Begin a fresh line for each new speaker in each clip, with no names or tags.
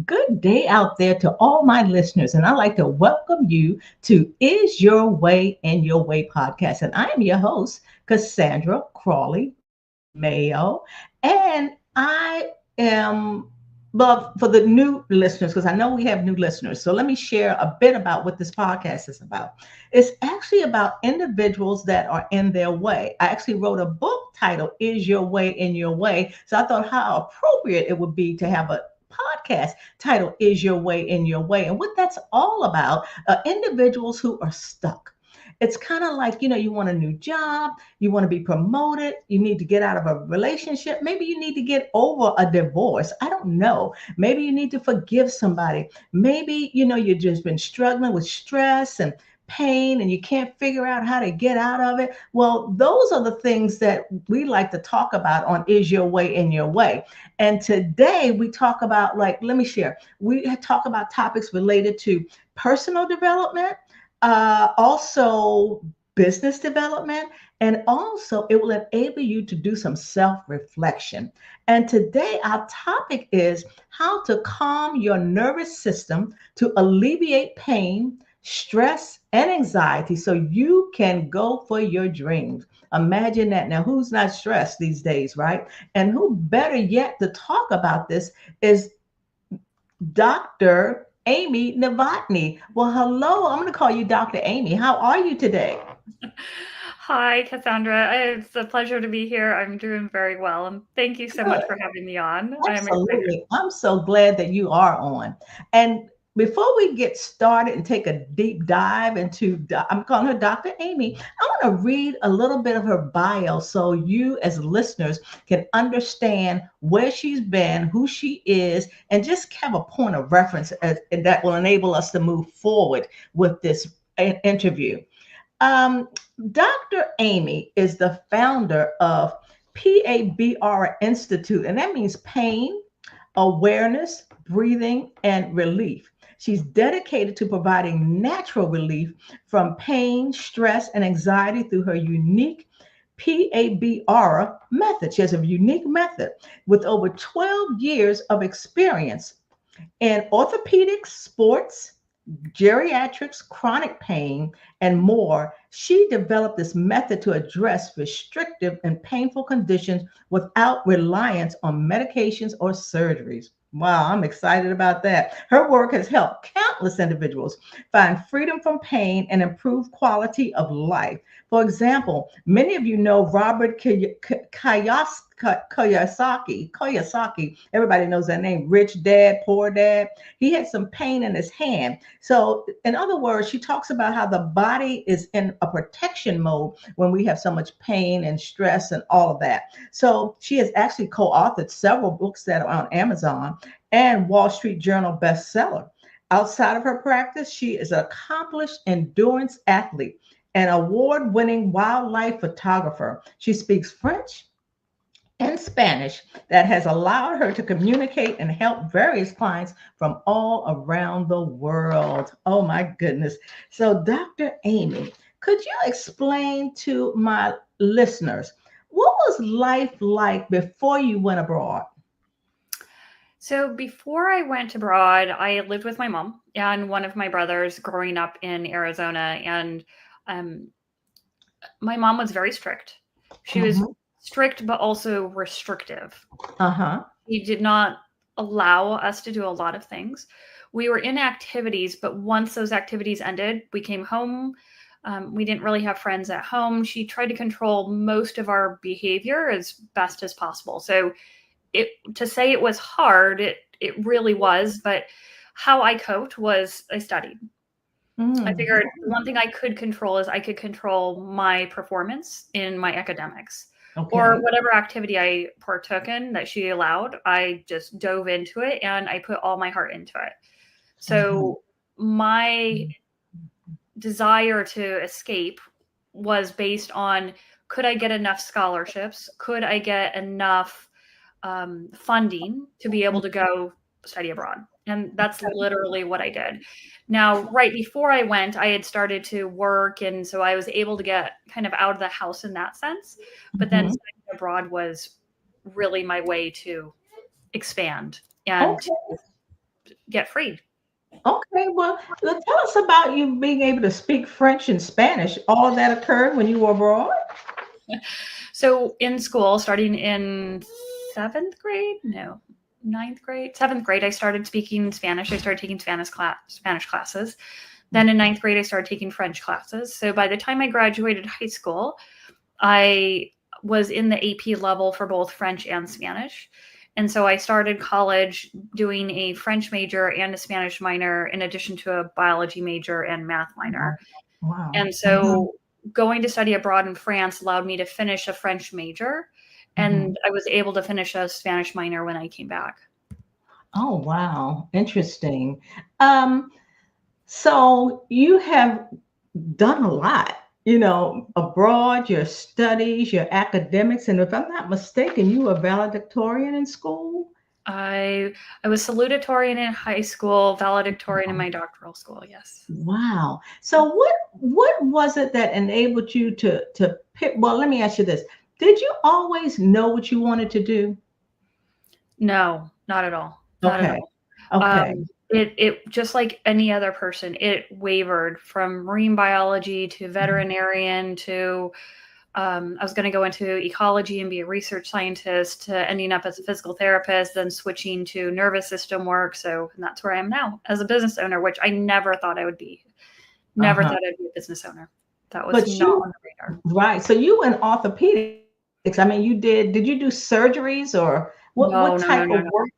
Good day out there to all my listeners, and I'd like to welcome you to Is Your Way in Your Way podcast. And I am your host, Cassandra Crawley Mayo, and I am, well, for the new listeners, because I know we have new listeners. So let me share a bit about what this podcast is about. It's actually about individuals that are in their way. I actually wrote a book titled Is Your Way in Your Way? So I thought how appropriate it would be to have a podcast titled Is Your Way in Your Way? And what that's all about are individuals who are stuck. It's kind of like, you want a new job, you want to be promoted, you need to get out of a relationship. Maybe you need to get over a divorce. I don't know. Maybe you need to forgive somebody. Maybe, you've just been struggling with stress and pain and you can't figure out how to get out of it. Well, those are the things that we like to talk about on Is Your Way in Your Way. And today we talk about, let me share. We talk about topics related to personal development, also business development, and also it will enable you to do some self-reflection. And today our topic is how to calm your nervous system to alleviate pain, stress, and anxiety so you can go for your dreams. Imagine that. Now, who's not stressed these days, right? And who better yet to talk about this is Dr. Amy Novotny. Well, hello. I'm going to call you Dr. Amy. How are you today?
Hi, Cassandra. It's a pleasure to be here. I'm doing very well. And thank you so much for having me on.
Absolutely. I'm so glad that you are on. And before we get started and take a deep dive into, I'm calling her Dr. Amy, I want to read a little bit of her bio so you as listeners can understand where she's been, who she is, and just have a point of reference that will enable us to move forward with this interview. Dr. Amy is the founder of PABR Institute, and that means pain, awareness, breathing, and relief. She's dedicated to providing natural relief from pain, stress, and anxiety through her unique PABR method. She has a unique method with over 12 years of experience in orthopedics, sports, geriatrics, chronic pain, and more. She developed this method to address restrictive and painful conditions without reliance on medications or surgeries. Wow, I'm excited about that. Her work has helped countless individuals find freedom from pain and improve quality of life. For example, many of you know Robert Kiyosaki. Everybody knows that name, Rich Dad, Poor Dad. He had some pain in his hand. So in other words, she talks about how the body is in a protection mode when we have so much pain and stress and all of that. So she has actually co-authored several books that are on Amazon and Wall Street Journal bestseller. Outside of her practice, she is an accomplished endurance athlete, an award-winning wildlife photographer. She speaks French and Spanish that has allowed her to communicate and help various clients from all around the world. Oh my goodness. So Dr. Amy, could you explain to my listeners, what was life like before you went abroad?
So before I went abroad, I lived with my mom and one of my brothers growing up in Arizona. And my mom was very strict. She was strict, but also restrictive. She did not allow us to do a lot of things. We were in activities, but once those activities ended, we came home. We didn't really have friends at home. She tried to control most of our behavior as best as possible. So to say it was hard, it really was. But how I coped was I studied. I figured one thing I could control is I could control my performance in my academics. Or whatever activity I partook in that she allowed, I just dove into it and I put all my heart into it. So my desire to escape was based on could I get enough scholarships? Could I get enough funding to be able to go study abroad? And that's literally what I did. Now, right before I went, I had started to work. And so I was able to get kind of out of the house in that sense. But then studying abroad was really my way to expand and get free.
Okay, well, tell us about you being able to speak French and Spanish. All of that occurred when you were abroad?
So in school, starting in seventh grade, I started speaking Spanish. I started taking Spanish classes. Then in ninth grade, I started taking French classes. So by the time I graduated high school, I was in the AP level for both French and Spanish. And so I started college doing a French major and a Spanish minor, in addition to a biology major and math minor.
Wow.
And so going to study abroad in France allowed me to finish a French major, and I was able to finish a Spanish minor when I came back.
Oh, wow. Interesting. So you have done a lot, abroad, your studies, your academics, and if I'm not mistaken, you were valedictorian in school?
I was salutatorian in high school, valedictorian in my doctoral school, yes.
Wow. So what was it that enabled you to pick? Well, let me ask you this. Did you always know what you wanted to do?
No, not at all. Not at
all. Okay.
It just like any other person, it wavered from marine biology to veterinarian to I was going to go into ecology and be a research scientist, to ending up as a physical therapist, then switching to nervous system work. And that's where I am now as a business owner, which I never thought I would be. Never thought I'd be a business owner. That was not on the radar.
Right. So you in orthopedics, I mean, did you do surgeries or what type of work?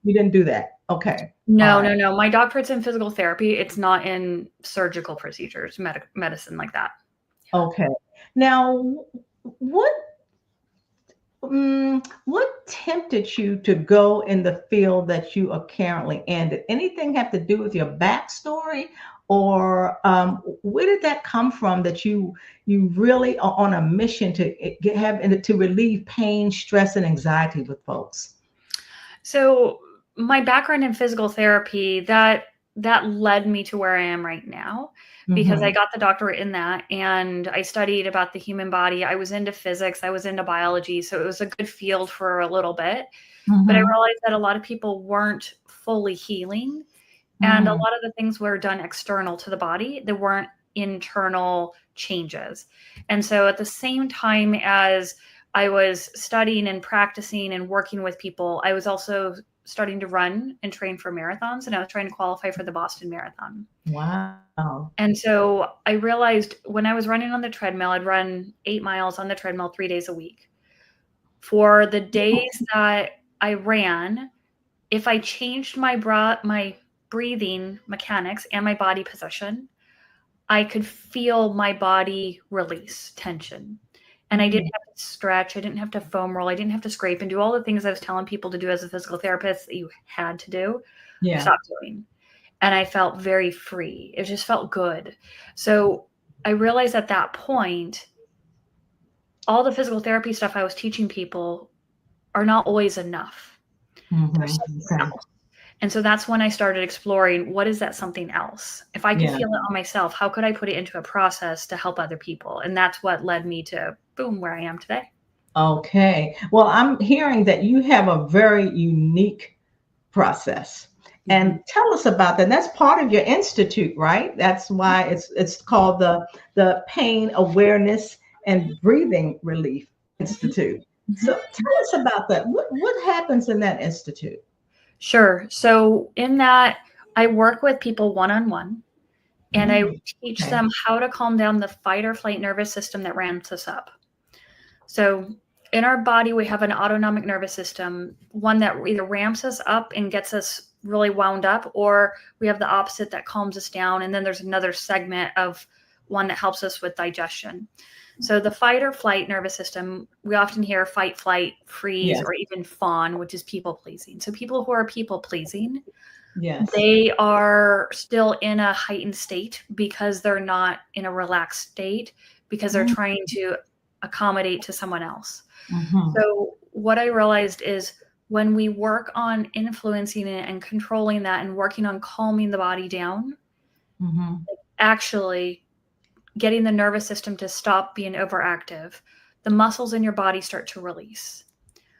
You didn't do that. Okay.
No. My doctorate's in physical therapy. It's not in surgical procedures, medicine like that.
Okay. Now, what tempted you to go in the field that you are currently in? Did anything have to do with your backstory, or where did that come from? That you really are on a mission to relieve pain, stress, and anxiety with folks?
So my background in physical therapy, that led me to where I am right now, because I got the doctorate in that, and I studied about the human body. I was into physics, I was into biology, so it was a good field for a little bit. But I realized that a lot of people weren't fully healing, and a lot of the things were done external to the body. There weren't internal changes. And so at the same time as I was studying and practicing and working with people, I was also starting to run and train for marathons, and I was trying to qualify for the Boston Marathon.
Wow.
And so I realized when I was running on the treadmill, I'd run 8 miles on the treadmill 3 days a week. For the days that I ran, if I changed my breathing mechanics and my body position, I could feel my body release tension. And I didn't have to stretch. I didn't have to foam roll. I didn't have to scrape and do all the things I was telling people to do as a physical therapist that you had to do. I stopped doing. And I felt very free. It just felt good. So I realized at that point, all the physical therapy stuff I was teaching people are not always enough. There's something else. And so that's when I started exploring, what is that something else? If I could feel it on myself, how could I put it into a process to help other people? And that's what led me to, boom, where I am today.
Okay. Well, I'm hearing that you have a very unique process. And tell us about that. That's part of your institute, right? That's why it's called the Pain Awareness and Breathing Relief Institute. So tell us about that. What happens in that institute?
Sure. So in that, I work with people one-on-one, and I teach them how to calm down the fight or flight nervous system that ramps us up. So in our body, we have an autonomic nervous system, one that either ramps us up and gets us really wound up, or we have the opposite that calms us down. And then there's another segment of one that helps us with digestion. So the fight or flight nervous system, we often hear fight, flight, freeze, or even fawn, which is people pleasing. So people who are people pleasing, they are still in a heightened state because they're not in a relaxed state, because they're trying to accommodate to someone else. So what I realized is when we work on influencing it and controlling that and working on calming the body down, actually getting the nervous system to stop being overactive, the muscles in your body start to release.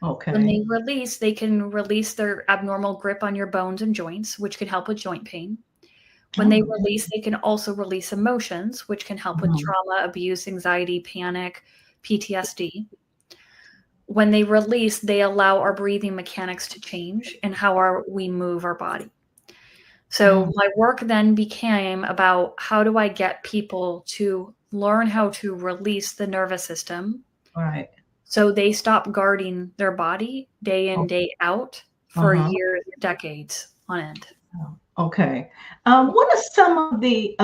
Okay.
When they release, they can release their abnormal grip on your bones and joints, which can help with joint pain. When they release, they can also release emotions, which can help with trauma, abuse, anxiety, panic, PTSD. When they release, they allow our breathing mechanics to change and how we move our body. So my work then became about how do I get people to learn how to release the nervous system.
Right.
So they stop guarding their body day in, day out for years, decades on end.
Okay. What are some of the,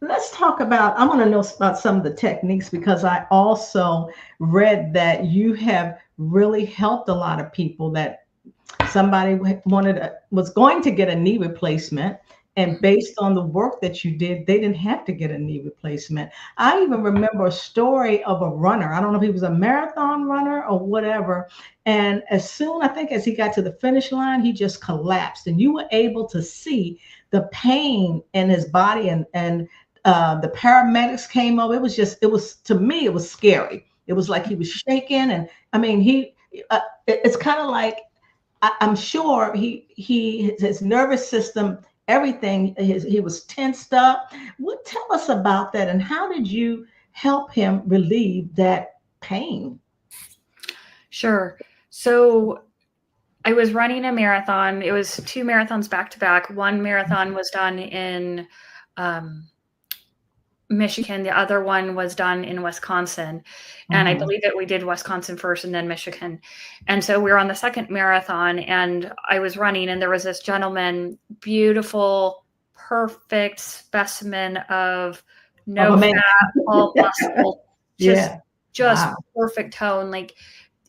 let's talk about, I want to know about some of the techniques, because I also read that you have really helped a lot of people, that somebody was going to get a knee replacement, and based on the work that you did, they didn't have to get a knee replacement. I even remember a story of a runner. I don't know if he was a marathon runner or whatever. And as soon, I think, as he got to the finish line, he just collapsed. And you were able to see the pain in his body, and the paramedics came over. To me, it was scary. It was like he was shaking. And I mean, it's kind of like, I'm sure his nervous system, everything, he was tensed up. Tell us about that, and how did you help him relieve that pain?
Sure. So I was running a marathon. It was 2 marathons back to back. One marathon was done in Michigan. The other one was done in Wisconsin. And I believe that we did Wisconsin first and then Michigan. And so we were on the second marathon, and I was running, and there was this gentleman, beautiful, perfect specimen of no fat, all muscle, just perfect tone. Like,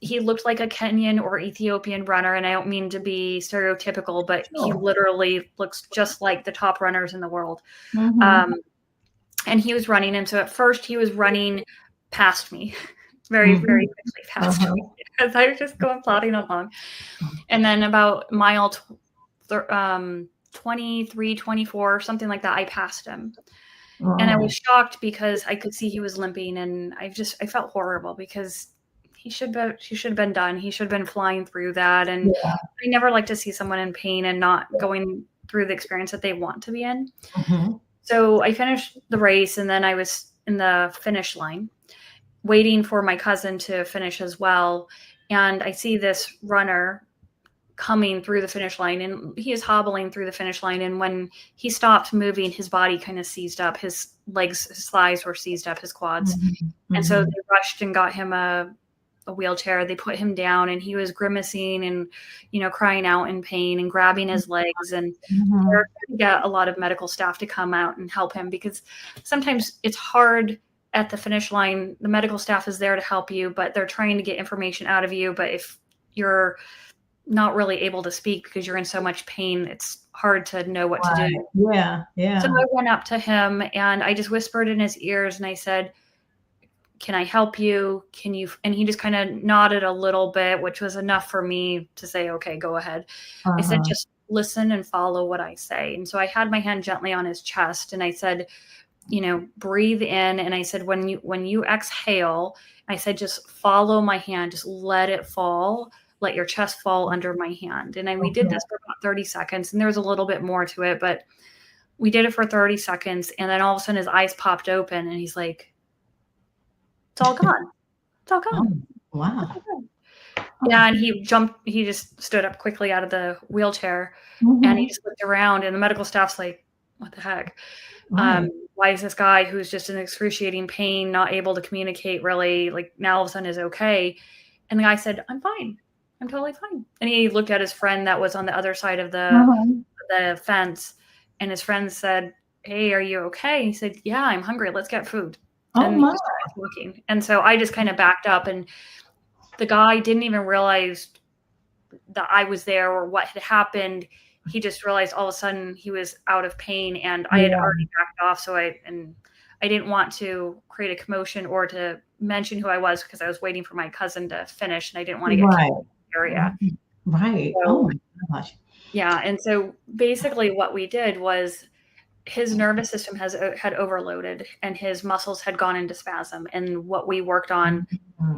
he looked like a Kenyan or Ethiopian runner. And I don't mean to be stereotypical, but he literally looks just like the top runners in the world. And he was running. And so at first he was running past me, very, very quickly past me, as I was just going plodding along. And then about mile 23, 24, something like that, I passed him. And I was shocked because I could see he was limping, and I felt horrible because he should have been done. He should have been flying through that. And I never like to see someone in pain and not going through the experience that they want to be in. So I finished the race, and then I was in the finish line waiting for my cousin to finish as well. And I see this runner coming through the finish line, and he is hobbling through the finish line. And when he stopped moving, his body kind of seized up. His legs, his thighs were seized up, his quads. And so they rushed and got him a wheelchair. They put him down, and he was grimacing and, crying out in pain and grabbing his legs. And they're trying to get a lot of medical staff to come out and help him, because sometimes it's hard at the finish line. The medical staff is there to help you, but they're trying to get information out of you. But if you're not really able to speak because you're in so much pain, it's hard to know what to do.
Yeah.
So I went up to him, and I just whispered in his ears, and I said, "Can I help you? Can you?" And he just kind of nodded a little bit, which was enough for me to say, "Okay, go ahead." I said, "Just listen and follow what I say." And so I had my hand gently on his chest, and I said, breathe in. And I said, when you exhale, I said, just follow my hand, just let it fall. Let your chest fall under my hand. And we did this for about 30 seconds, and there was a little bit more to it, but we did it for 30 seconds. And then all of a sudden his eyes popped open, and he's like, "It's all gone. It's all gone."
Oh, wow.
Yeah. And he just stood up quickly out of the wheelchair, and he just looked around, and the medical staff's like, "What the heck? Why is this guy who's just in excruciating pain, not able to communicate really, like, now all of a sudden is okay?" And the guy said, "I'm fine. I'm totally fine." And he looked at his friend that was on the other side of the fence, and his friend said, "Hey, are you okay?" He said, "Yeah, I'm hungry. Let's get food." And he just started looking. And so I just kind of backed up, and the guy didn't even realize that I was there or what had happened. He just realized all of a sudden he was out of pain, and I had already backed off. So I I didn't want to create a commotion or to mention who I was because I was waiting for my cousin to finish and I didn't want to get kicked out of the area.
Right.
So,
oh my gosh.
Yeah. And so basically what we did was his nervous system had overloaded and his muscles had gone into spasm. And what we worked on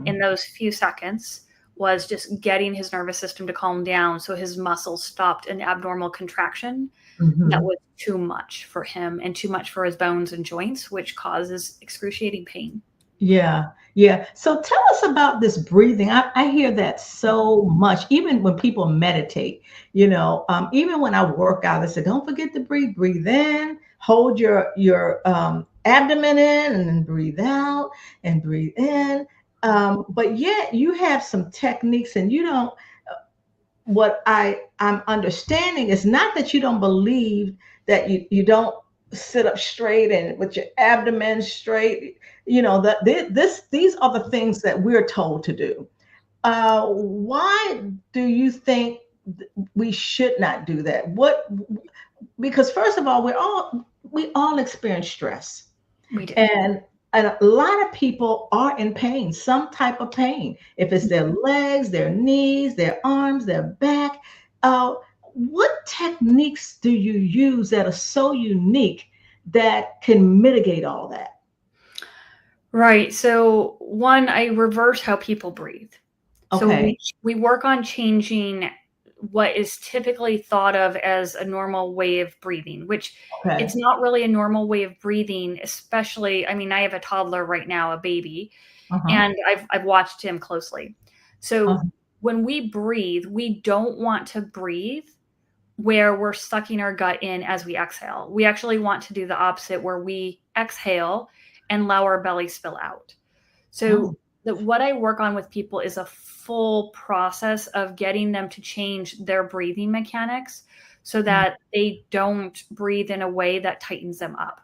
in those few seconds was just getting his nervous system to calm down so his muscles stopped an abnormal contraction that was too much for him and too much for his bones and joints, which causes excruciating pain.
Yeah. Yeah. So tell us about this breathing. I hear that so much, even when people meditate, even when I work out, I say, don't forget to breathe in, hold your abdomen in and then breathe out and breathe in. But yet you have some techniques and you don't, what I'm understanding is not that you don't believe that you don't sit up straight and with your abdomen straight, that these are the things that we're told to do. Why do you think we should not do that? Because first of all, we all experience stress.
We do.
And a lot of people are in pain, some type of pain. If it's their legs, their knees, their arms, their back. What techniques do you use that are so unique that can mitigate all that?
Right. So one, I reverse how people breathe.
Okay.
So we work on changing what is typically thought of as a normal way of breathing, which it's not really a normal way of breathing, especially, I mean, I have a toddler right now, a baby, and I've watched him closely. So when we breathe, we don't want to breathe where we're sucking our gut in as we exhale. We actually want to do the opposite, where we exhale and allow our belly spill out. So what I work on with people is a full process of getting them to change their breathing mechanics so that they don't breathe in a way that tightens them up.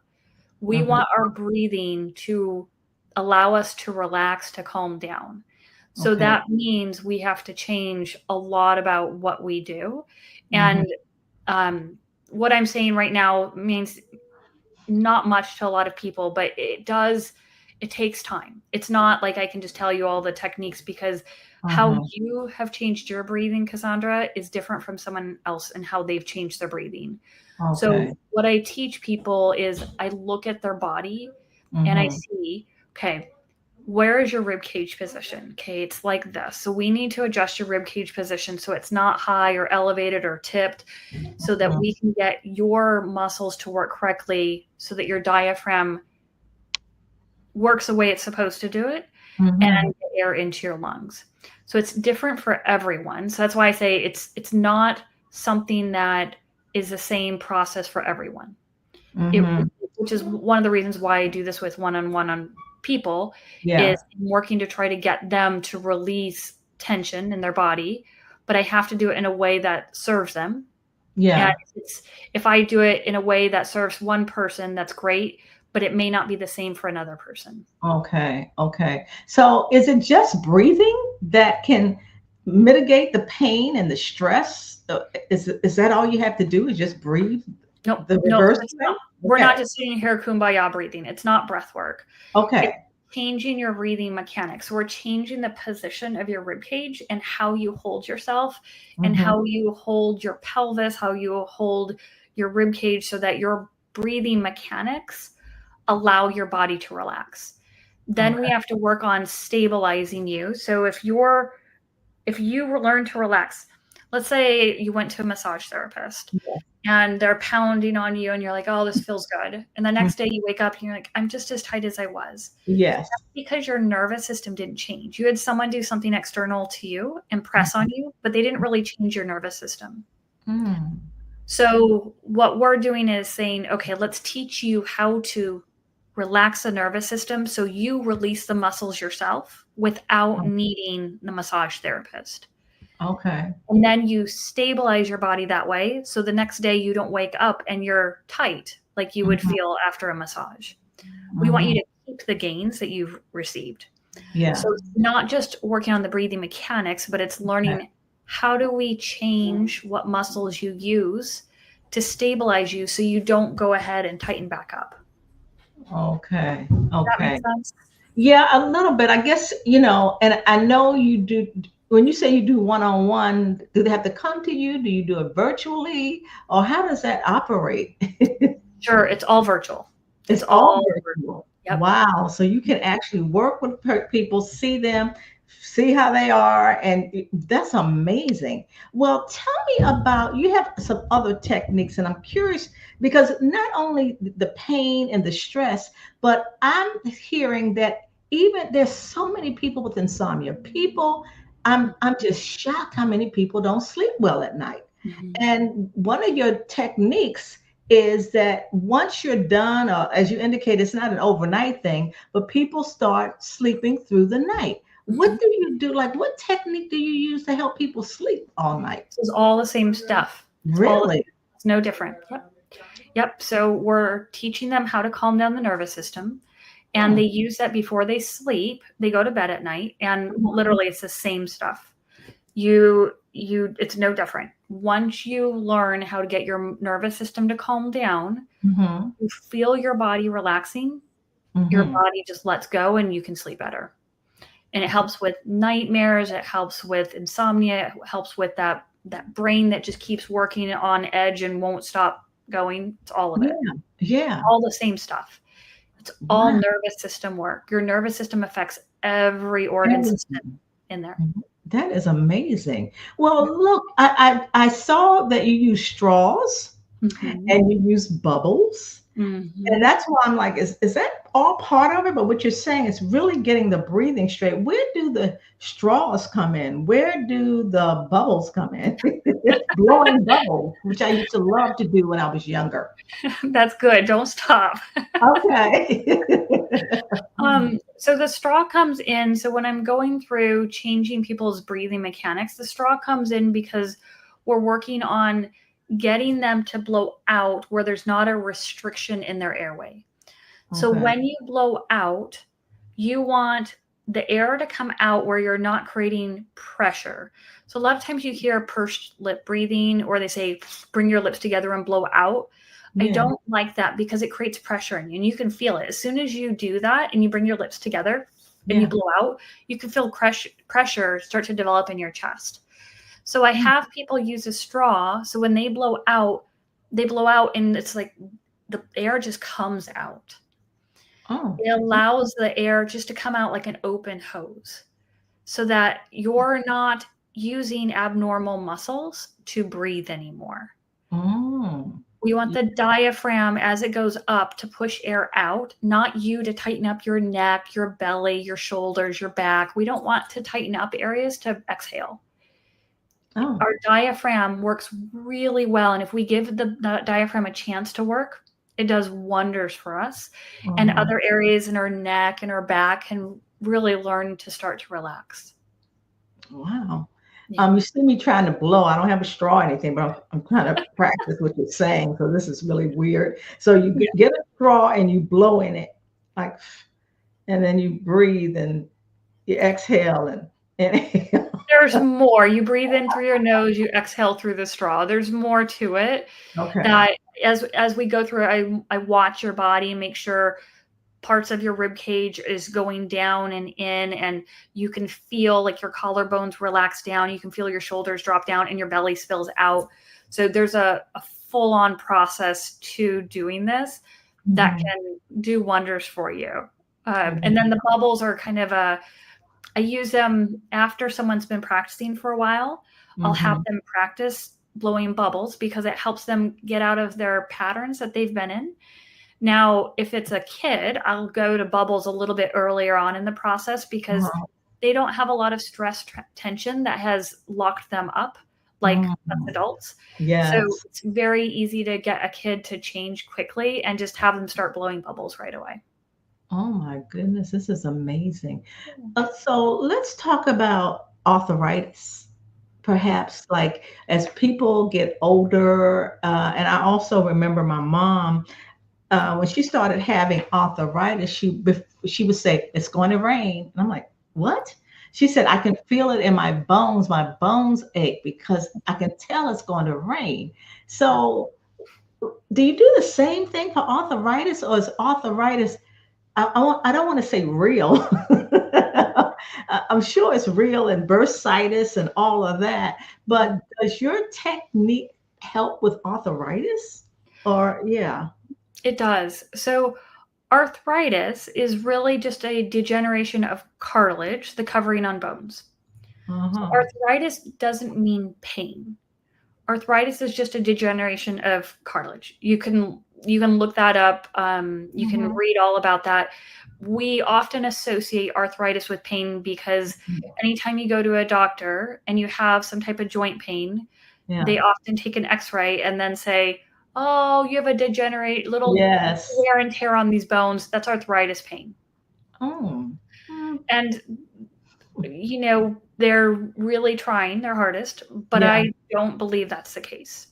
We want our breathing to allow us to relax, to calm down. So that means we have to change a lot about what we do. And what I'm saying right now means not much to a lot of people, but it takes time. It's not like I can just tell you all the techniques, because how you have changed your breathing, Cassandra, is different from someone else and how they've changed their breathing. So what I teach people is I look at their body and I see, okay, where is your rib cage position? Okay, it's like this. So we need to adjust your rib cage position so it's not high or elevated or tipped, so that we can get your muscles to work correctly, so that your diaphragm works the way it's supposed to do it and get air into your lungs. So it's different for everyone. So that's why I say it's not something that is the same process for everyone. Which is one of the reasons why I do this with one-on-one on people, is working to try to get them to release tension in their body, but I have to do it in a way that serves them. And if I do it in a way that serves one person, that's great, but it may not be the same for another person.
Okay. So is it just breathing that can mitigate the pain and the stress? Is that all you have to do, is just breathe?
Nope.
The reverse?
We're not just sitting here kumbaya breathing. It's not breath work.
It's
changing your breathing mechanics. We're changing the position of your rib cage and how you hold yourself and how you hold your pelvis, how you hold your rib cage, so that your breathing mechanics allow your body to relax. Then we have to work on stabilizing you. So if you learn to relax, let's say you went to a massage therapist and they're pounding on you and you're like, oh, this feels good. And the next day you wake up and you're like, I'm just as tight as I was.
Yes.
That's because your nervous system didn't change. You had someone do something external to you and press on you, but they didn't really change your nervous system. So what we're doing is saying, okay, let's teach you how to relax the nervous system so you release the muscles yourself without needing the massage therapist.
Okay.
And then you stabilize your body that way, so the next day you don't wake up and you're tight like you would feel after a massage. We want you to keep the gains that you've received. So it's not just working on the breathing mechanics, but it's learning how do we change what muscles you use to stabilize you so you don't go ahead and tighten back up.
Okay.
Does that make
Okay.
sense?
Yeah, a little bit. I guess, and I know you do. When you say you do one-on-one, do they have to come to you? Do you do it virtually? Or how does that operate?
Sure, it's all virtual.
It's
It's
all
all virtual.
virtual.
Yep.
Wow. So you can actually work with people, see them, see how they are. And that's amazing. Well, tell me about, you have some other techniques, and I'm curious because not only the pain and the stress, but I'm hearing that even there's so many people with insomnia. I'm just shocked how many people don't sleep well at night.
Mhm.
And one of your techniques is that once you're done, or as you indicate, it's not an overnight thing, but people start sleeping through the night.
Mhm.
What do you do? Like, what technique do you use to help people sleep all night?
This is all the same stuff.
Really?
It's no different. Yep. Yep. So we're teaching them how to calm down the nervous system. And they use that before they sleep. They go to bed at night, and literally it's the same stuff. It's no different. Once you learn how to get your nervous system to calm down,
Mm-hmm.
you feel your body relaxing, your
Mm-hmm.
body just lets go and you can sleep better. And it helps with nightmares, it helps with insomnia, it helps with that brain that just keeps working on edge and won't stop going. It's all of it.
Yeah. Yeah.
All the same stuff. It's all
Wow.
nervous system work. Your nervous system affects every organ system in there.
That is amazing. Well, look, I saw that you use straws
Mhm.
and you use bubbles. And
Mhm.
that's why I'm like, is that all part of it? But what you're saying is really getting the breathing straight. Where do the straws come in? Where do the bubbles come in? Blowing bubbles, which I used to love to do when I was younger.
That's good. Don't stop.
Okay.
So the straw comes in. So when I'm going through changing people's breathing mechanics, the straw comes in because we're working on getting them to blow out where there's not a restriction in their airway. So
Okay.
when you blow out, you want the air to come out where you're not creating pressure. So a lot of times you hear pursed lip breathing, or they say, bring your lips together and blow out. I
Yeah.
don't like that because it creates pressure in you, and you can feel it. As soon as you do that and you bring your lips together and you
Yeah.
blow out, you can feel pressure start to develop in your chest. So I have people use a straw. So when they blow out and it's like the air just comes out.
Oh.
It allows the air just to come out like an open hose so that you're not using abnormal muscles to breathe anymore.
Mm.
We want the diaphragm as it goes up to push air out, not you to tighten up your neck, your belly, your shoulders, your back. We don't want to tighten up areas to exhale.
Oh.
Our diaphragm works really well. And if we give the diaphragm a chance to work, it does wonders for us. And
Uh-huh.
other areas in our neck and our back can really learn to start to relax.
Wow.
Yeah.
You see me trying to blow. I don't have a straw or anything, but I'm trying to practice what you're saying. So this is really weird. So you
Yeah.
get a straw and you blow in it, like, and then you breathe and you exhale and inhale.
There's more. You breathe in through your nose, you exhale through the straw. There's more to it
Okay.
that as we go through it, I watch your body, make sure parts of your rib cage is going down and in, and you can feel like your collarbones relax down. You can feel your shoulders drop down and your belly spills out. So there's a full-on process to doing this that
Mhm.
can do wonders for you. And then the bubbles are kind of I use them after someone's been practicing for a while. I'll have
Mhm.
them practice blowing bubbles because it helps them get out of their patterns that they've been in. Now, if it's a kid, I'll go to bubbles a little bit earlier on in the process because
Uh-huh.
they don't have a lot of stress tension that has locked them up like us
Mhm.
adults. So
Yes.
it's very easy to get a kid to change quickly and just have them start blowing bubbles right away.
Oh my goodness, this is amazing. So let's talk about arthritis. Perhaps like as people get older, and I also remember my mom when she started having arthritis, she would say, "It's going to rain." And I'm like, "What?" She said, "I can feel it in my bones. My bones ache because I can tell it's going to rain." So do you do the same thing for arthritis, or is arthritis, I don't want to say real. I'm sure it's real, and bursitis and all of that. But does your technique help with arthritis? Or, yeah.
It does. So arthritis is really just a degeneration of cartilage, the covering on bones. So arthritis doesn't mean pain. Arthritis is just a degeneration of cartilage. You can look that up. You can read all about that. We often associate arthritis with pain because anytime you go to a doctor and you have some type of joint pain, they often take an X-ray and then say, "Oh, you have a degenerate little wear and tear on these bones. That's arthritis pain."
Oh.
And they're really trying their hardest, but I don't believe that's the case.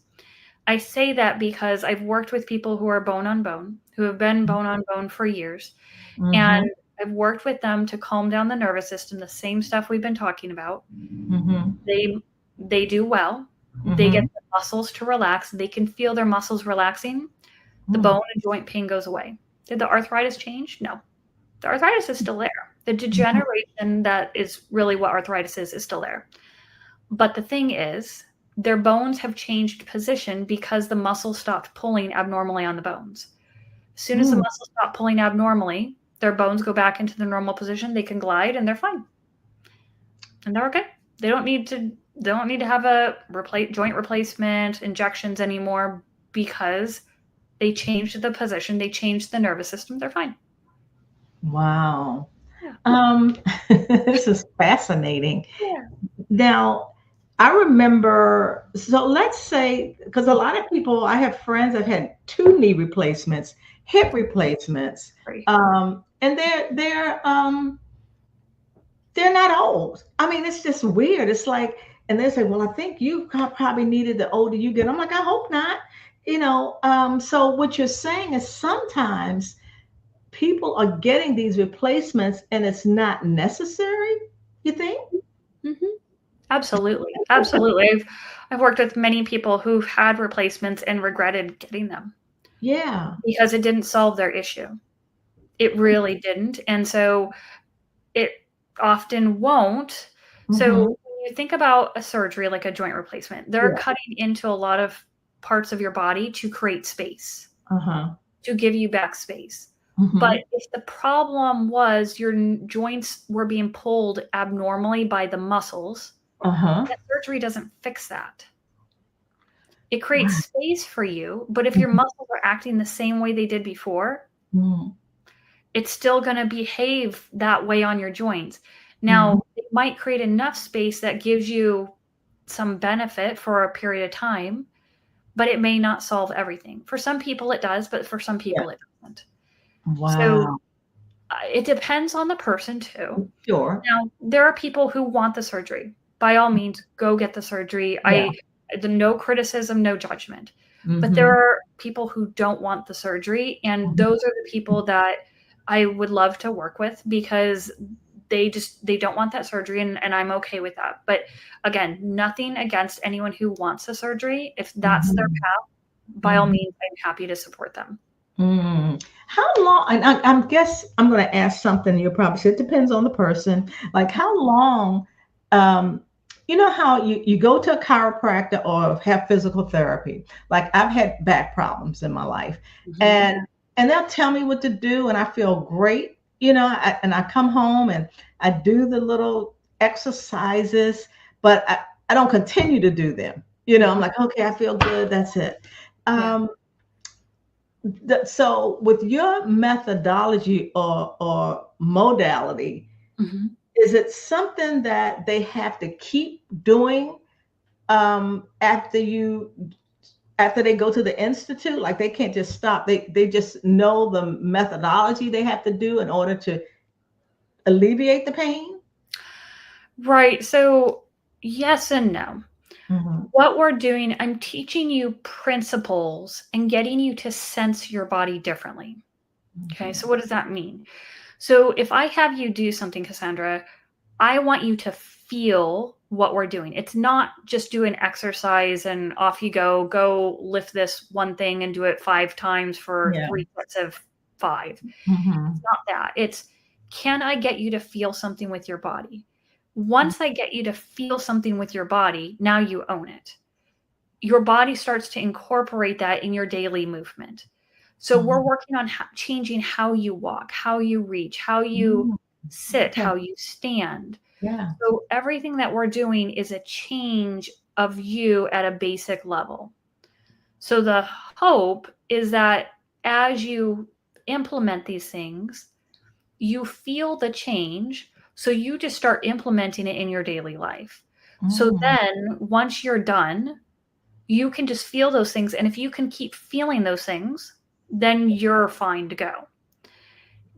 I say that because I've worked with people who are bone on bone, who have been bone on bone for years. And I've worked with them to calm down the nervous system, the same stuff we've been talking about. They do well. They get the muscles to relax. They can feel their muscles relaxing. The bone and joint pain goes away. Did the arthritis change? No. The arthritis is still there. The degeneration that is really what arthritis is still there. But the thing is, their bones have changed position because the muscles stopped pulling abnormally on the bones. As soon as the muscles stop pulling abnormally, their bones go back into the normal position. They can glide and they're fine. And they're okay. They don't need to have a joint replacement, injections anymore, because they changed the position. They changed the nervous system. They're fine.
Wow. This is fascinating. Now, I remember, so let's say, because a lot of people, I have friends that had 2 knee replacements, hip replacements, and they're not old. I mean, it's just weird. It's like, and they say, well, I think you probably needed the older you get. I'm like, I hope not. So what you're saying is sometimes people are getting these replacements and it's not necessary, you think?
Absolutely. I've worked with many people who've had replacements and regretted getting them.
Yeah.
Because it didn't solve their issue. It really didn't. And so it often won't. So when you think about a surgery like a joint replacement, they're cutting into a lot of parts of your body to create space, to give you back space. But if the problem was your joints were being pulled abnormally by the muscles, that surgery doesn't fix that. It creates space for you, but if your muscles are acting the same way they did before, it's still going to behave that way on your joints. Now, it might create enough space that gives you some benefit for a period of time, but it may not solve everything. For some people it does, but for some people it doesn't.
Wow.
So it depends on the person too.
Sure.
Now, there are people who want the surgery. By all means, go get the surgery. No criticism, no judgment. But there are people who don't want the surgery, and those are the people that I would love to work with because they don't want that surgery, and I'm okay with that. But again, nothing against anyone who wants the surgery. If that's their path, by all means, I'm happy to support them.
How long, and I guess I'm going to ask something you'll probably say, it depends on the person. Like how long, you know how you go to a chiropractor or have physical therapy. Like I've had back problems in my life and they'll tell me what to do and I feel great, and I come home and I do the little exercises, but I don't continue to do them. I'm like, okay, I feel good. That's it. So with your methodology or modality, is it something that they have to keep doing after they go to the institute? Like they can't just stop. They just know the methodology they have to do in order to alleviate the pain?
Right. So yes and no. What we're doing, I'm teaching you principles and getting you to sense your body differently. Okay. So what does that mean? So if I have you do something, Cassandra, I want you to feel what we're doing. It's not just do an exercise and off you go lift this one thing and do it 5 times for 3 sets of 5.
Mm-hmm.
It's not that. It's, can I get you to feel something with your body? Once I get you to feel something with your body, now you own it. Your body starts to incorporate that in your daily movement. So we're working on changing how you walk, how you reach, how you sit, how you stand.
Yeah.
So everything that we're doing is a change of you at a basic level. So the hope is that as you implement these things, you feel the change. So you just start implementing it in your daily life. So then once you're done, you can just feel those things. And if you can keep feeling those things, then you're fine to go.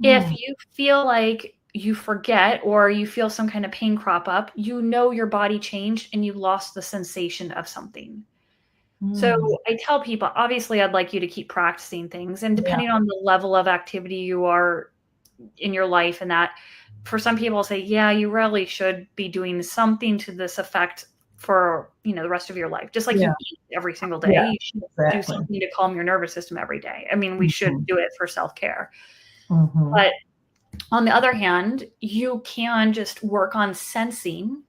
If you feel like you forget or you feel some kind of pain crop up, you know your body changed and you lost the sensation of something. So I tell people, obviously, I'd like you to keep practicing things. And depending on the level of activity you are in your life, and that for some people say, yeah, you really should be doing something to this effect for, the rest of your life. Just like you eat every single day, you should do something to calm your nervous system every day. I mean, we should do it for self-care. But on the other hand, you can just work on sensing,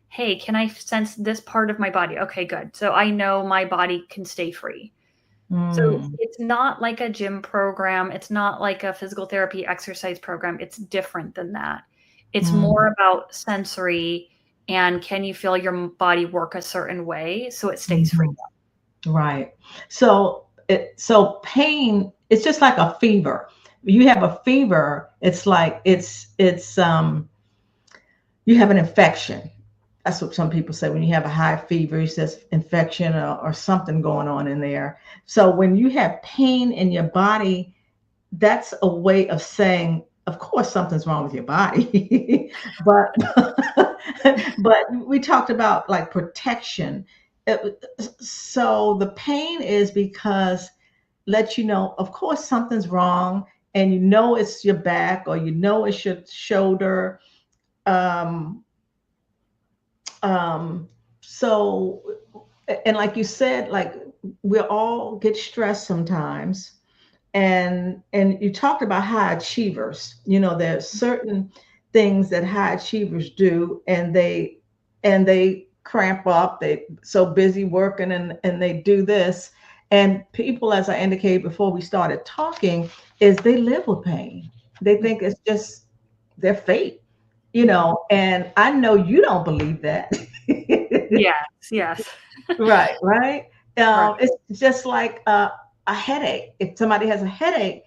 hey, can I sense this part of my body? Okay, good. So I know my body can stay free. So it's not like a gym program. It's not like a physical therapy exercise program. It's different than that. It's more about sensory, and can you feel your body work a certain way so it stays free?
Right. So pain, it's just like a fever. You have a fever, it's like it's you have an infection. That's what some people say when you have a high fever, it's just infection or something going on in there. So when you have pain in your body, that's a way of saying, of course, something's wrong with your body. but we talked about like protection. So the pain is because let you know, of course, something's wrong, and it's your back or it's your shoulder. So, and like you said, like we all get stressed sometimes. And you talked about high achievers. There's certain things that high achievers do, and they cramp up. They so busy working, and they do this. And people, as I indicated before we started talking, is they live with pain. They think it's just their fate, and I know you don't believe that.
Yes.
Right.
Right.
It's just like a headache. If somebody has a headache,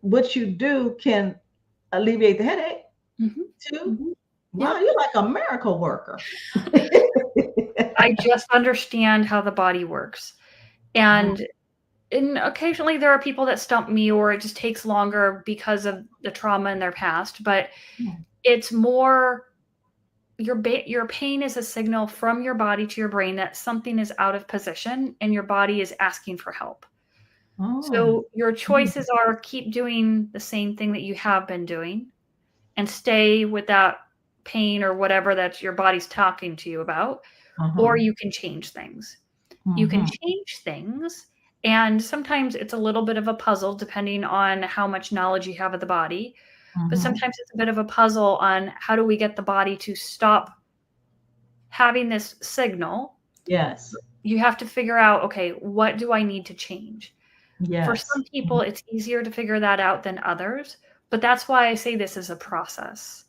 what you do can alleviate the headache too. Wow, you're like a miracle worker.
I just understand how the body works. And occasionally there are people that stump me, or it just takes longer because of the trauma in their past. But it's more your pain is a signal from your body to your brain that something is out of position and your body is asking for help. So your choices are keep doing the same thing that you have been doing and stay with that pain or whatever that your body's talking to you about, or you can change things. You can change things, and sometimes it's a little bit of a puzzle depending on how much knowledge you have of the body. But sometimes it's a bit of a puzzle on how do we get the body to stop having this signal.
Yes.
You have to figure out, okay, what do I need to change?
Yes.
For some people, it's easier to figure that out than others. But that's why I say this is a process.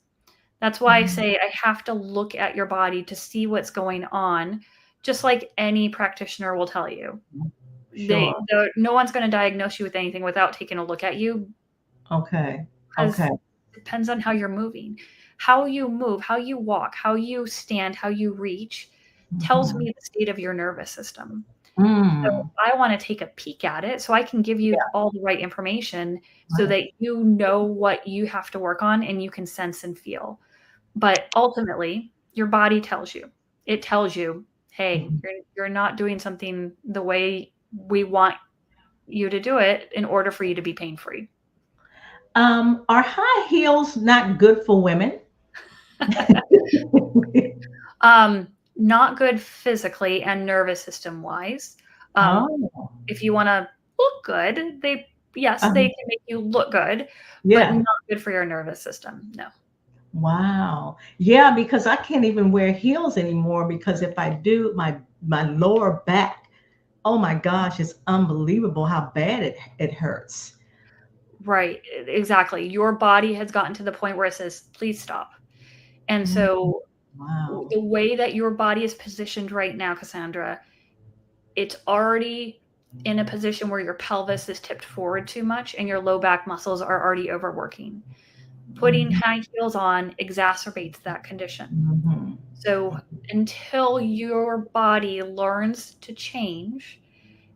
That's why I say I have to look at your body to see what's going on, just like any practitioner will tell you.
Sure.
No one's going to diagnose you with anything without taking a look at you.
Okay.
It depends on how you're moving. How you move, how you walk, how you stand, how you reach tells me the state of your nervous system. So I want to take a peek at it so I can give you all the right information so that you know what you have to work on and you can sense and feel. But ultimately, your body tells you. It tells you, hey, you're not doing something the way we want you to do it in order for you to be pain-free.
Are high heels not good for women?
not good physically and nervous system wise.
Oh,
If you want to look good, they can make you look good, but
yeah.
not good for your nervous system. No.
Wow. Yeah, because I can't even wear heels anymore because if I do, my lower back, oh my gosh, it's unbelievable how bad it hurts.
Right. Exactly. Your body has gotten to the point where it says, please stop. And
Mm,
so
wow.
the way that your body is positioned right now, Cassandra, it's already in a position where your pelvis is tipped forward too much and your low back muscles are already overworking. Putting
Mhm,
high heels on exacerbates that condition.
mhm,
So until your body learns to change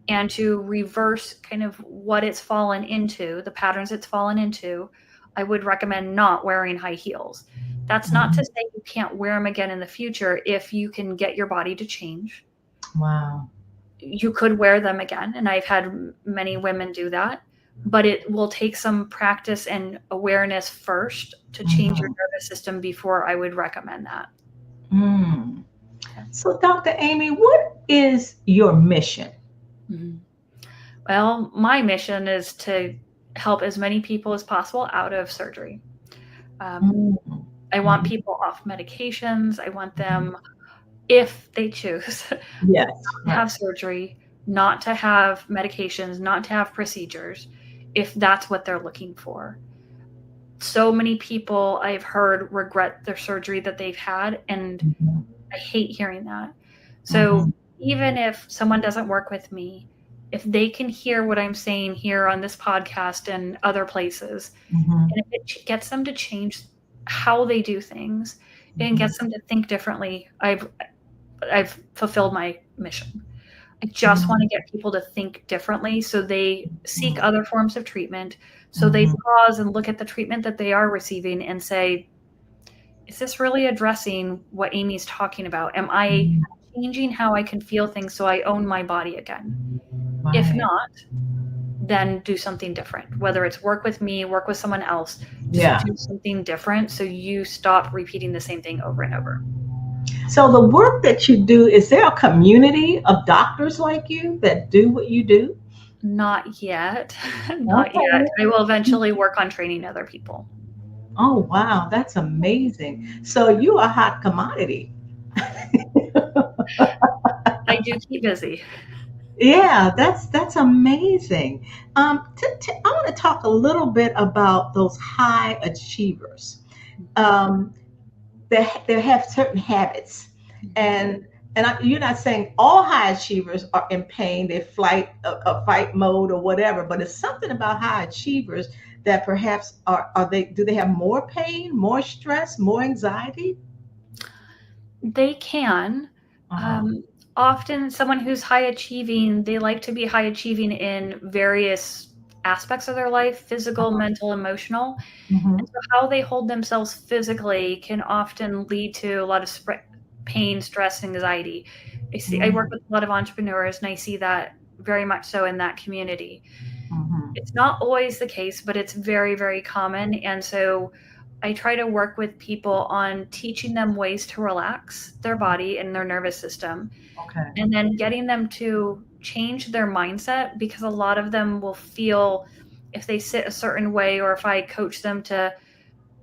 and to reverse kind of what it's fallen into, the patterns it's fallen into, I would recommend not wearing high heels. That's not to
mhm.
say you can't wear them again in the future if you can get your body to change.
Wow.
You could wear them again, and I've had many women do that, but it will take some practice and awareness first to change your
Mhm,
nervous system before I would recommend that.
mm. So, Dr. Amy, what is your mission?
Mhm. Well, my mission is to help as many people as possible out of surgery. Um,
Mm,
I want
mhm,
people off medications. I want
mhm.
them, if they choose,
Yes,
to
right.
have surgery, not to have medications, not to have procedures, if that's what they're looking for. So many people I've heard regret their surgery that they've had, and
Mhm,
I hate hearing that. So
mhm,
even if someone doesn't work with me, if they can hear what I'm saying here on this podcast and other places,
mhm,
and if it gets them to change how they do things and
mhm,
gets them to think differently, I've fulfilled my mission. I just want
mhm,
to get people to think differently so they seek
mhm,
other forms of treatment. So they
mhm,
pause and look at the treatment that they are receiving and say, is this really addressing what Amy's talking about? Am I
mhm.
changing how I can feel things so I own my body again? If
Right.
not, then do something different. Whether it's work with me, work with someone else, just
Yeah.
do something different so you stop repeating the same thing over and over.
So the work that you do, is there a community of doctors like you that do what you do?
Not yet. Not yet.
Okay.
I will eventually work on training other people.
Oh, wow, that's amazing. So you are a hot commodity.
I do keep busy.
Yeah, that's amazing. I want to talk a little bit about those high achievers. Um, they have certain habits, and you're not saying all high achievers are in pain, they a fight mode or whatever, but it's something about high achievers that perhaps are they do they have more pain, more stress, more anxiety?
They can.
Uh-huh.
Um, Often, someone who's high achieving, they like to be high achieving in various aspects of their life: physical, mental, emotional.
Hmm.
And so, how they hold themselves physically can often lead to a lot of pain, stress, anxiety. I work
Hmm.
with a lot of entrepreneurs, and I see that very much so in that community.
Hmm.
It's not always the case, but it's very, very common. And so I try to work with people on teaching them ways to relax their body and their nervous system,
Okay.
and then getting them to change their mindset, because a lot of them will feel, if they sit a certain way or if I coach them to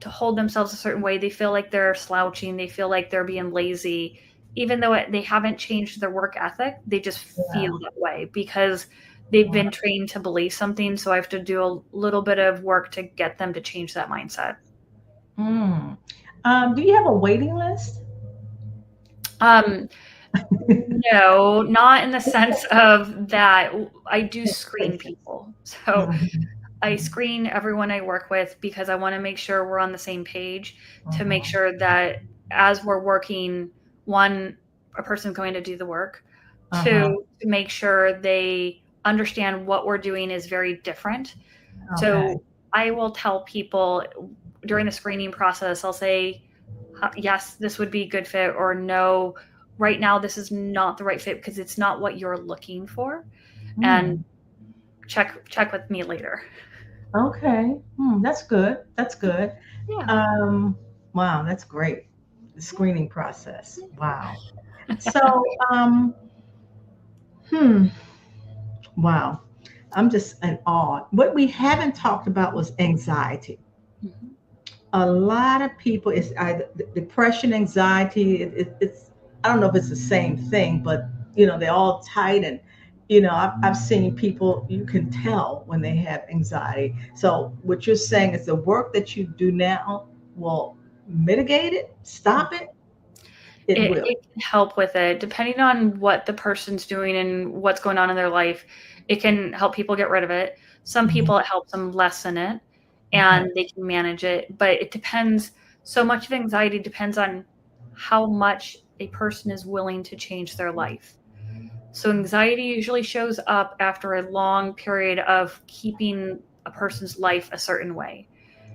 hold themselves a certain way, they feel like they're slouching, they feel like they're being lazy, even though they haven't changed their work ethic. They just
Yeah.
feel that way because they've
Wow.
been trained to believe something. So I have to do a little bit of work to get them to change that mindset.
Mm. Do you have a waiting list?
um no, not in the sense of that. I do screen people. So
Mhm,
I screen everyone I work with because I want to make sure we're on the same page, to make
mhm,
sure that as we're working, one, a person's going to do the work,
uh-huh.
two, to make sure they understand what we're doing is very different.
Okay.
So I will tell people during the screening process, I'll say, yes, this would be a good fit, or no, right now this is not the right fit because it's not what you're looking for. And
Mm.
check with me later.
Okay. That's good. That's good.
Yeah.
Um, wow, that's great. The
Yeah.
screening process. Wow. So, hmm, wow. I'm just in awe. What we haven't talked about was anxiety.
Mhm.
A lot of people, it's either depression, anxiety. It's, I don't know if it's the same thing, but they're all tight. And I've seen people, you can tell when they have anxiety. So what you're saying is the work that you do now will mitigate it, stop it. It will.
It can help with it, depending on what the person's doing and what's going on in their life. It can help people get rid of it. Some
Mhm.
people, it helps them lessen it
Okay.
and they can manage it. But it depends. So much of anxiety depends on how much a person is willing to change their life. So anxiety usually shows up after a long period of keeping a person's life a certain way.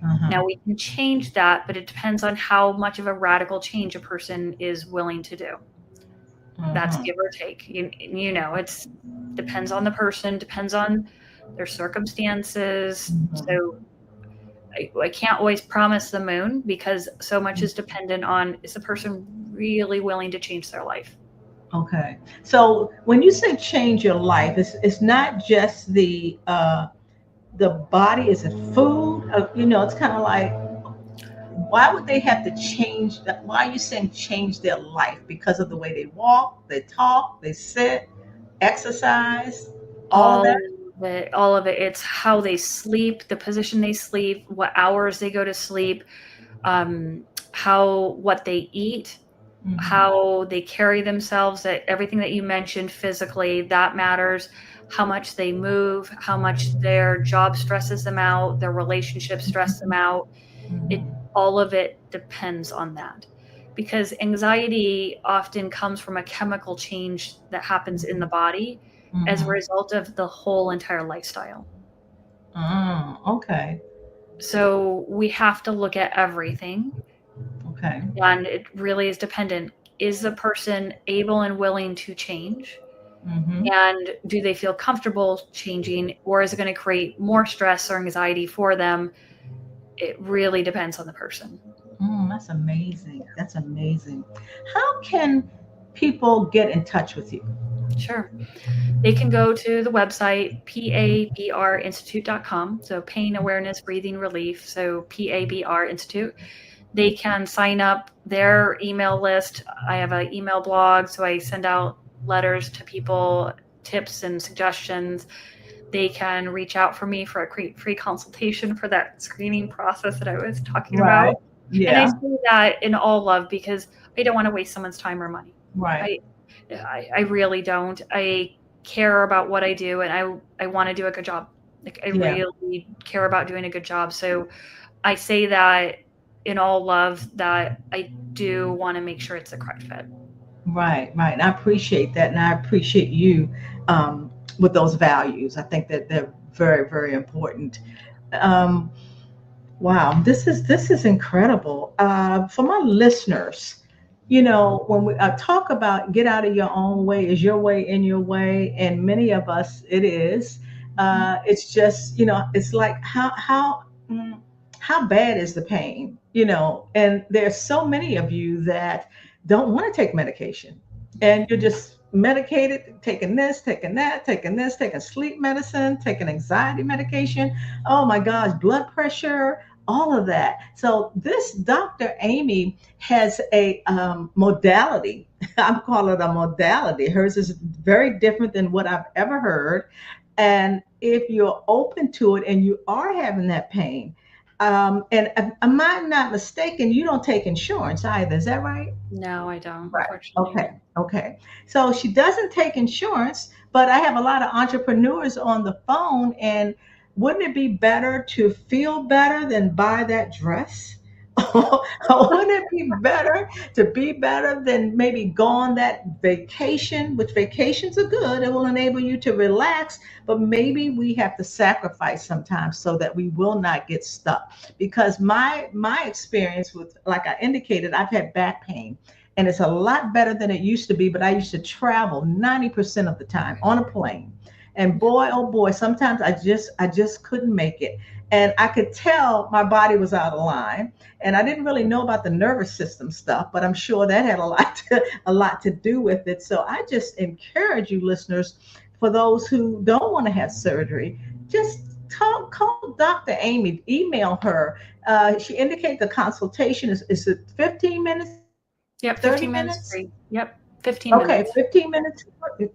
Uh-huh.
Now we can change that, but it depends on how much of a radical change a person is willing to do. That's
Uh-huh.
give or take. It's depends on the person, depends on their circumstances.
Mhm.
So I can't always promise the moon because so much is dependent on, is the person really willing to change their life?
Okay. So when you say change your life, it's not just the body, is it food? It's kind of like, why would they have to change that? Why are you saying change their life? Because of the way they walk, they talk, they sit, exercise, all of
All
that?
of it, all of it. It's how they sleep, the position they sleep, what hours they go to sleep, um, what they eat,
Hmm.
how they carry themselves, that everything that you mentioned physically, that matters. How much they move, how much their job stresses them out, their relationships stress them out. It
Hmm.
All of it depends on that. Because anxiety often comes from a chemical change that happens in the body as a
Hmm.
result of the whole entire lifestyle.
Oh, okay.
So we have to look at everything,
Okay.
and it really is dependent. Is the person able and willing to change?
Hmm.
And do they feel comfortable changing, or is it going to create more stress or anxiety for them? It really depends on the person.
That's amazing. That's amazing. How can people get in touch with you?
Sure. They can go to the website, pabrinstitute.com. So pain awareness, breathing relief. So PABR Institute. They can sign up their email list. I have an email blog, so I send out letters to people, tips and suggestions. They can reach out for me for a free consultation for that screening process that I was talking about.
Right.
And I
Yeah.
say that in all love because I don't want to waste someone's time or money.
Right.
I I really don't. I care about what I do, and I want to do a good job. Like I
Yeah.
really care about doing a good job. So I say that in all love, that I do want to make sure it's the correct fit.
Right, right. And I appreciate that. And I appreciate you with those values. I think that they're very, very important. Um, wow, this is incredible. For my listeners, when we talk about get out of your own way, is your way in your way, and many of us it is.
Mhm.
It's just it's like how bad is the pain? And there's so many of you that don't want to take medication, and you're just medicated, taking this, taking that, taking this, taking sleep medicine, taking anxiety medication. Oh my gosh, blood pressure, all of that. So this Dr. Amy has a modality. I'm calling it a modality. Hers is very different than what I've ever heard. And if you're open to it and you are having that pain, and am I not mistaken, you don't take insurance either. Is that right?
No, I don't,
Right.
unfortunately.
Okay. Okay. So she doesn't take insurance, but I have a lot of entrepreneurs on the phone. And wouldn't it be better to feel better than buy that dress? Wouldn't it be better to be better than maybe go on that vacation, which vacations are good. It will enable you to relax, but maybe we have to sacrifice sometimes so that we will not get stuck. Because my experience with, like I indicated, I've had back pain and it's a lot better than it used to be. But I used to travel 90% of the time on a plane, and boy, oh boy, sometimes I just couldn't make it. and I could tell my body was out of line. And I didn't really know about the nervous system stuff, but I'm sure that had a lot to do with it. So I just encourage you listeners, for those who don't want to have surgery, just call Dr. Amy, email her. She indicated the consultation is it 15 minutes?
Yep, 15 minutes free. Yep, 15
okay,
minutes.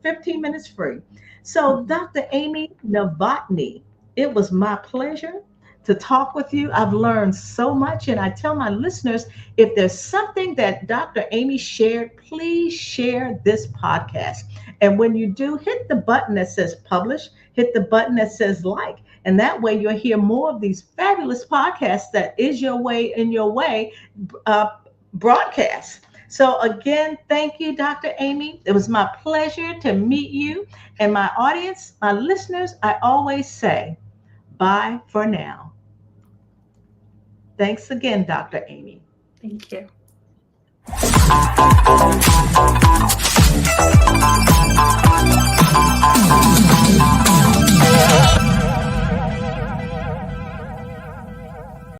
15 minutes free. So Dr. Amy Novotny, it was my pleasure to talk with you. I've learned so much, and I tell my listeners, if there's something that Dr. Amy shared, please share this podcast. And when you do, hit the button that says publish, hit the button that says like, and that way you'll hear more of these fabulous podcasts that Is Your Way in Your Way broadcasts. So again, thank you, Dr. Amy. It was my pleasure to meet you. And my audience, my listeners, I always say, bye for now. Thanks again, Dr. Amy.
Thank you.